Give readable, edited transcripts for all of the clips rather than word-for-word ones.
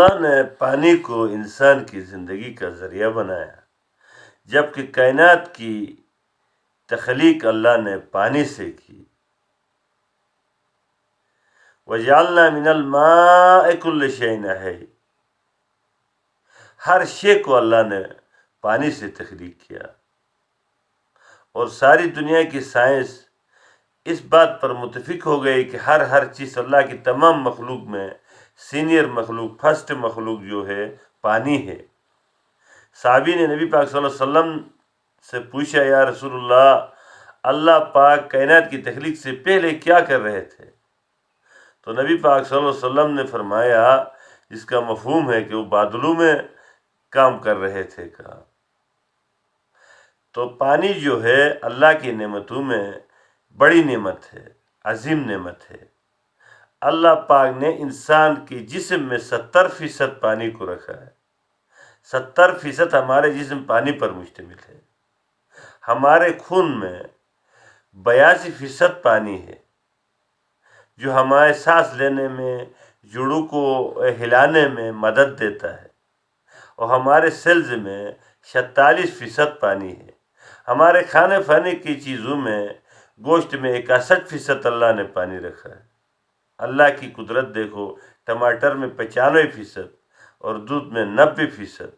اللہ نے پانی کو انسان کی زندگی کا ذریعہ بنایا، جبکہ کائنات کی تخلیق اللہ نے پانی سے کی۔ وَجَعَلْنَا مِنَ الْمَاءِ كُلَّ شَيْءٍ حَيٍّ، ہر شے کو اللہ نے پانی سے تخلیق کیا۔ اور ساری دنیا کی سائنس اس بات پر متفق ہو گئی کہ ہر چیز، اللہ کی تمام مخلوق میں سینئر مخلوق، فرسٹ مخلوق جو ہے پانی ہے۔ صحابی نے نبی پاک صلی اللہ علیہ وسلم سے پوچھا، یا رسول اللہ پاک کائنات کی تخلیق سے پہلے کیا کر رہے تھے؟ تو نبی پاک صلی اللہ علیہ وسلم نے فرمایا، جس کا مفہوم ہے کہ وہ بادلوں میں کام کر رہے تھے کہا۔ تو پانی جو ہے اللہ کی نعمتوں میں بڑی نعمت ہے، عظیم نعمت ہے۔ اللہ پاک نے انسان کے جسم میں 70% پانی کو رکھا ہے۔ 70% ہمارے جسم پانی پر مشتمل ہے۔ ہمارے خون میں 82% پانی ہے، جو ہمارے سانس لینے میں، جوڑوں کو ہلانے میں مدد دیتا ہے۔ اور ہمارے سیلز میں 46% پانی ہے۔ ہمارے کھانے پھانے کی چیزوں میں، گوشت میں 61% اللہ نے پانی رکھا ہے۔ اللہ کی قدرت دیکھو، ٹماٹر میں 95% اور دودھ میں 90%۔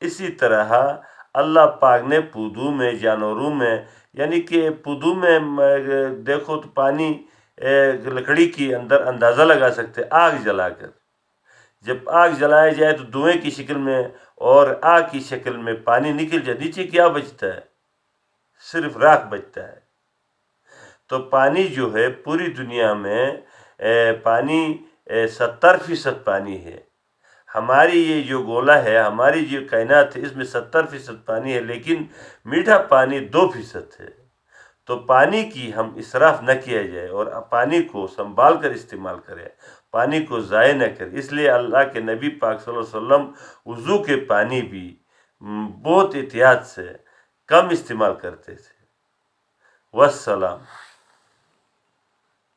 اسی طرح اللہ پاک نے پودوں میں، جانوروں میں، یعنی کہ پودوں میں دیکھو تو پانی لکڑی کے اندر اندازہ لگا سکتے، آگ جلا کر۔ جب آگ جلایا جائے تو دھوئیں کی شکل میں اور آگ کی شکل میں پانی نکل جائے، نیچے کیا بچتا ہے؟ صرف راکھ بچتا ہے۔ تو پانی جو ہے پوری دنیا میں پانی 70% پانی ہے۔ ہماری یہ جو گولا ہے، ہماری جو کائنات ہے، اس میں 70% پانی ہے، لیکن میٹھا پانی 2% ہے۔ تو پانی کی ہم اسراف نہ کیا جائے اور پانی کو سنبھال کر استعمال کریں، پانی کو ضائع نہ کریں۔ اس لیے اللہ کے نبی پاک صلی اللہ علیہ وسلم وضو کے پانی بھی بہت احتیاط سے کم استعمال کرتے تھے۔ والسلام۔